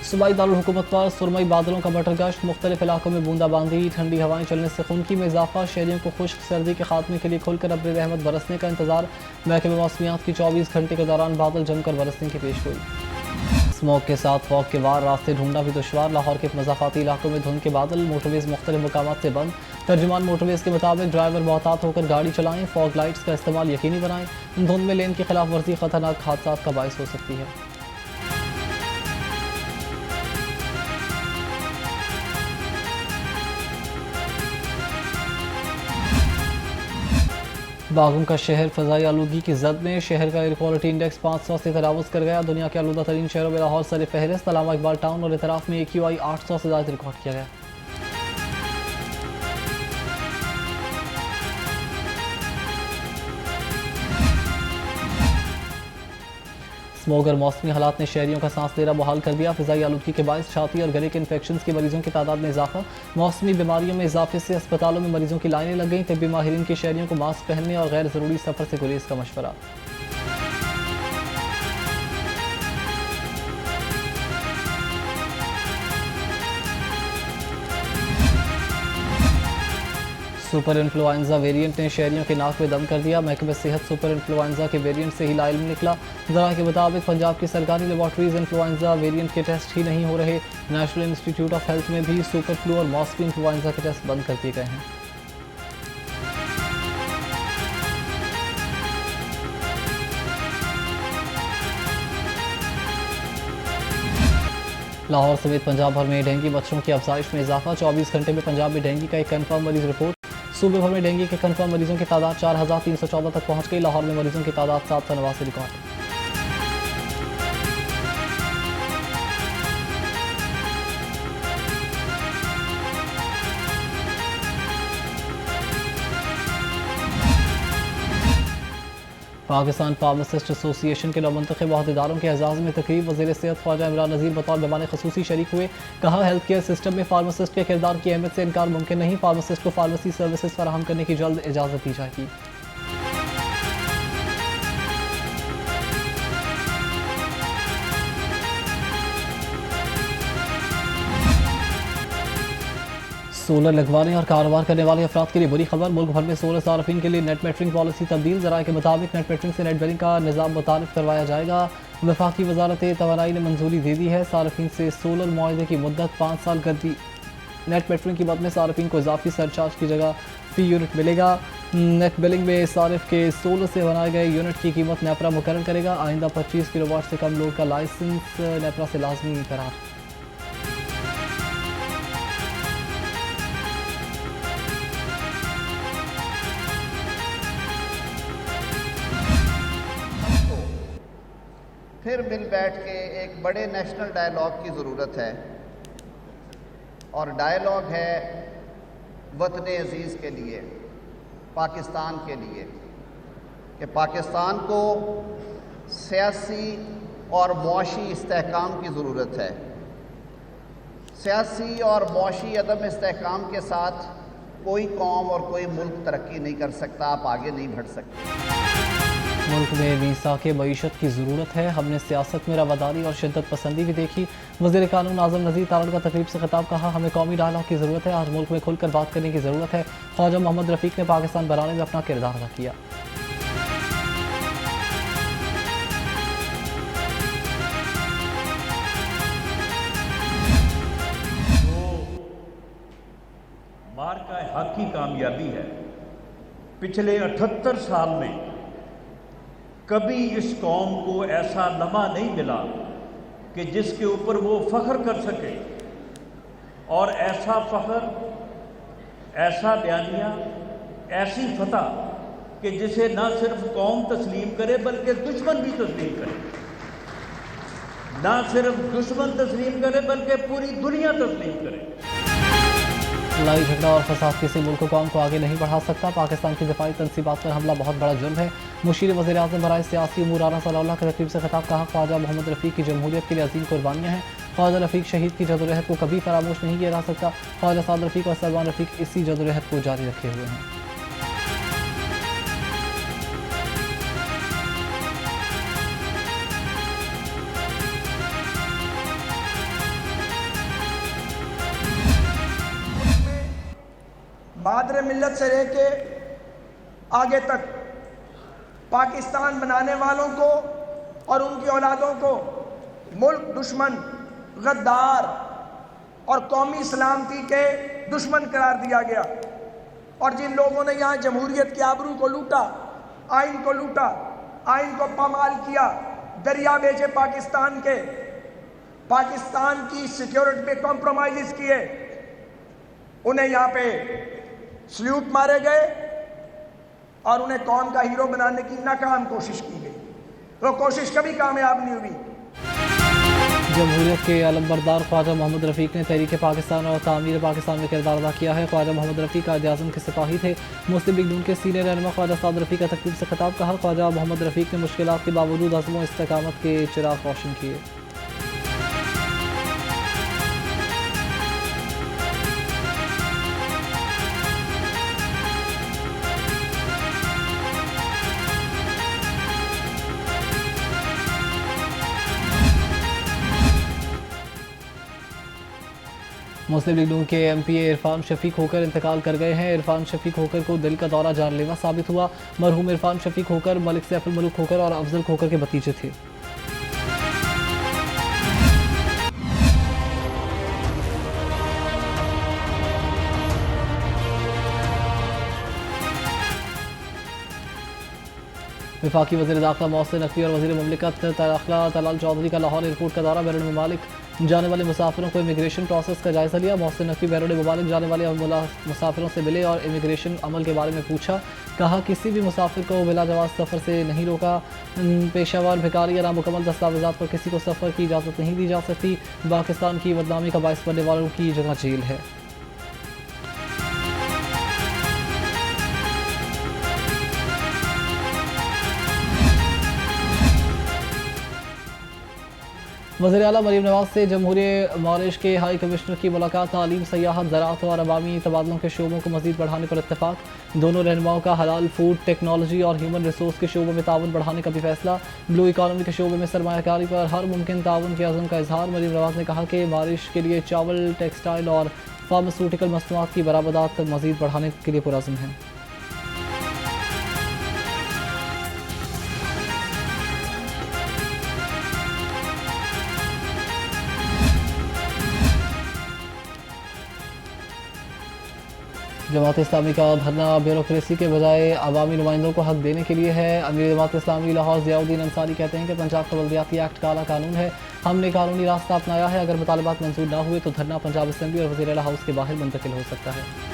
सूबाई दारुल हुकूमत पर सुरमई बादलों का बटर गश्त, मुख्तलिफ इलाकों में बूंदाबांदी, ठंडी हवाएं चलने से खुनकी में इजाफा, शहरियों को खुश्क सर्दी के खात्मे के लिए खुलकर अब्र रहमत बरसने का इंतजार। महकमे मौसमियात की 24 घंटे के दौरान बादल जमकर बरसने की पेशगोई। स्मोक के साथ फॉग के वार, रास्ते ढूंढना भी दुश्वार। लाहौर के मज़ाफ़ाती इलाकों में धुंध के बादल, मोटरवेज मुख्तलिफ मुकामात से बंद। तर्जुमान मोटरवेज के मुताबिक ड्राइवर मोहतात होकर गाड़ी चलाएं, फॉग लाइट्स का इस्तेमाल यकीनी बनाएं। धुंध में लेन की खिलाफ वर्जी खतरनाक हादसा का बायस हो सकती है। बागुम का शहर फ़ज़ाई आलूगी की जद में, शहर का एयर क्वालिटी इंडेक्स 500 से तजावुज़ कर गया। दुनिया के आलूदा तरीन शहरों में लाहौर सर फहरिस्त, अल्लामा इकबाल टाउन और इतराफ़ में AQI 800 से ज़्यादा रिकॉर्ड किया गया। स्मोक और मौसमी हालात ने शहरियों का सांस लेना मुहाल कर दिया। फ़िज़ाई आलूदगी के बायस छाती और गले के इन्फेक्शन के मरीजों की तादाद में इजाफा, मौसमी बीमारियों में इजाफे से अस्पतालों में मरीजों की लाइनें लग गई। तिब्बी माहिरीन के शहरियों को मास्क पहनने और गैर ज़रूरी सफ़र से गुरेज का मशवरा। सुपर इन्फ्लुएंजा वेरिएंट ने शहरियों के नाक में दम कर दिया। महकमे सेहत सुपर इन्फ्लुएंजा के वेरिएंट से ही लाइल निकला। ज़रा के मुताबिक पंजाब की सरकारी लेबॉर्ट्रीज इन्फ्लुएंजा वेरिएंट के टेस्ट ही नहीं हो रहे। नेशनल इंस्टीट्यूट ऑफ हेल्थ में भी सुपर फ्लू और मौसमी इन्फ्लुएंजा के टेस्ट बंद कर दिए गए हैं। लाहौर समेत पंजाब भर में डेंगू मच्छरों की अफजाइश में इजाफा। 24 घंटे में पंजाब में डेंगू का एक कन्फर्म मरीज रिपोर्ट। सूबे भर में डेंगू के कन्फर्म मरीजों की तादाद 4314 तक पहुंच गई। लाहौर में मरीजों की तादाद 789 रिकॉर्ड। पाकिस्तान फार्मासिस्ट एसोसिएशन के नौमंतखब अहदेदारों के एजाज़ में तकरीब, वज़ीर सेहत ख्वाजा इमरान नज़ीर बतौर मेहमान ख़ुसूसी शरीक हुए। कहा, हेल्थ केयर सिस्टम में फार्मासिस्ट के किरदार की अहमियत से इनकार मुमकिन नहीं। फार्मासिस्ट को फार्मेसी सर्विसेज फराहम करने की जल्द इजाज़त दी जाएगी। सोलर लगवाने और कारोबार करने वाले अफराद के लिए बुरी खबर। मुल्क भर में सोलर सार्फिन के लिए नेट मेटरिंग पॉलिसी तब्दील। ज़राए के मुताबिक नेट मेटरिंग से नेट बिलिंग का निज़ाम मुतारिफ करवाया जाएगा। वफाकी वजारत तवानाई ने मंजूरी दे दी है। सार्फिन से सोलर मुआहदे की मुद्दत 5 साल कर दी। नेट मेटरिंग की मद में सार्फिन को इजाफी सरचार्ज की जगह फी यूनिट मिलेगा। नेट बिलिंग में सारिफ के सोलर से बनाए गए यूनिट की कीमत नेपरा मुकर्रर करेगा। आइंदा 25 किलोवाट से कम लोड का लाइसेंस नेपरा से लाजमी करार। फिर मिल बैठ के एक बड़े नेशनल डायलॉग की ज़रूरत है, और डायलॉग है वतन अज़ीज़ के लिए, पाकिस्तान के लिए, कि पाकिस्तान को सियासी और मुआशी इस्तेहकाम की ज़रूरत है। सियासी और मुआशी अदम इस्तेहकाम के साथ कोई कौम और कोई मुल्क तरक्की नहीं कर सकता, आप आगे नहीं बढ़ सकते। मुल्क में वीसा के मईशत की ज़रूरत है। हमने सियासत में रवादारी और शिद्दत पसंदी भी देखी। वज़ीर कानून आज़म नज़ीर तारड़ का तकरीब से खिताब। कहा, हमें कौमी डायलॉग की ज़रूरत है। आज मुल्क में खुलकर बात करने की ज़रूरत है। ख्वाजा मोहम्मद रफ़ीक ने पाकिस्तान बनाने में अपना किरदार अदा किया। मार्का हक की कामयाबी है। पिछले 78 साल में कभी इस कौम को ऐसा लम्हा नहीं मिला कि जिसके ऊपर वो फ़ख्र कर सके, और ऐसा फ़ख्र, ऐसा बयानिया, ऐसी फतह कि जिसे ना सिर्फ कौम तस्लीम करे बल्कि दुश्मन भी तस्लीम करे। ना सिर्फ दुश्मन तस्लीम करे बल्कि पूरी दुनिया तस्लीम करे। लड़ाई झगड़ा और फसाद किसी मुल्क कौम को आगे नहीं बढ़ा सकता। पाकिस्तान की दिफाई तनसीबात पर हमला बहुत बड़ा जुर्म है। मुशीर वज़ीर आज़म बराए सियासी उमूर राना सलाउल्लाह के तकरीब से खिताब। कहा, ख्वाजा मोहम्मद रफ़ीक की जमहूरियत के लिए अजीम कुर्बानियाँ हैं। ख्वाजा रफ़ीक शहीद की जदोजहद को कभी फरामोश नहीं किया जा सकता। ख्वाजा साद रफ़ीक और सलमान रफ़ीक इसी जदोजहद को जारी रखे हुए हैं। मादर मिल्लत से लेके आगे तक पाकिस्तान बनाने वालों को और उनकी औलादों को मुल्क दुश्मन, गद्दार और कौमी सलामती के दुश्मन करार दिया गया। और जिन लोगों ने यहाँ जमहूरियत की आबरू को लूटा, आइन को लूटा, आइन को पामाल किया, दरिया बेचे पाकिस्तान के, पाकिस्तान की सिक्योरिटी पे कॉम्प्रोमाइज किए, उन्हें यहाँ पे सल्यूट मारे गए और उन्हें कौम का हीरो बनाने की नाकाम कोशिश की गई। वो कोशिश कभी कामयाब नहीं हुई। जमहूरियत के अलमबरदार ख्वाजा मोहम्मद रफ़ीक ने तहरीक पाकिस्तान और तामीर पाकिस्तान में किरदार अदा किया है। ख्वाजा मोहम्मद रफ़ीक कायद-ए-आज़म के सिपाही थे। मुस्लिम लीग नून के सीनियर रहनुमा ख्वाजा साद रफ़ीक का तकरीब से खिताब कहा। ख्वाजा मोहम्मद रफ़ीक ने मुश्किलात के बावजूद अज़्म व इस्तिक़ामत के चिराग रोशन किए। मुस्लिम लीग नून के MP इरफान शफीक होकर इंतकाल कर गए हैं। इरफान शफीक होकर को दिल का दौरा जानलेवा साबित हुआ। मरहूम इरफान शफीक होकर मलिक सैफ अल मुल्क होकर और अफजल होकर के भतीजे थे। वफाकी वज़ीर दाखिला मोहसिन नकवी और वज़ीर मुमलिकत दाखिला तलाल चौधरी का लाहौर एयरपोर्ट का दौरा। बैरून ममालिक जाने वाले मुसाफिरों को इमिग्रेशन प्रोसेस का जायज़ा लिया। मोहसिन नकवी बैरून ममालिक जाने वाले मुसाफिरों से मिले और इमिग्रेशन अमल के बारे में पूछा। कहा किसी भी मुसाफिर को बिला जवाज़ सफ़र से नहीं रोका। पेशावर भिखारी या नामुकम्मल दस्तावेज़ात पर किसी को सफ़र की इजाज़त नहीं दी जा सकती। पाकिस्तान की बदनामी का बायस बनने वालों की जगह जेल है। वज़ीर आला मरीम नवाज से जमहूरियत मॉरिश के हाई कमिश्नर की मुलाकात। तालीम, सियाहत, ज़राअत और अवामी तबादलों के शोबों को मज़ीद बढ़ाने पर इत्तेफाक। दोनों रहनुमाओं का हलाल फूड, टेक्नोलॉजी और ह्यूमन रिसोर्स के शोबों में ताउन बढ़ाने का भी फैसला। ब्लू इकानमी के शोबे में सरमायाकारी पर हर मुमकिन ताउन के अज़्म का इजहार। मरीम नवाज ने कहा कि मॉरिश के लिए चावल, टेक्सटाइल और फार्मास्यूटिकल मसनूआत की बरामदात मज़ीद बढ़ाने के लिए पुरअज़्म है। जमात इस्लामी का धरना ब्यूरोक्रेसी के बजाय अवामी नुमाइंदों को हक देने के लिए है। अमीर जमात इस्लामी लाहौर ज़ियाउद्दीन अंसारी कहते हैं कि पंजाब का बल्दियाती एक्ट काला कानून है। हमने कानूनी रास्ता अपनाया है। अगर मुतालबात मंजूर ना हुए तो धरना पंजाब असम्बली और वज़ीर आला हाउस के बाहर मुंतकिल हो सकता है।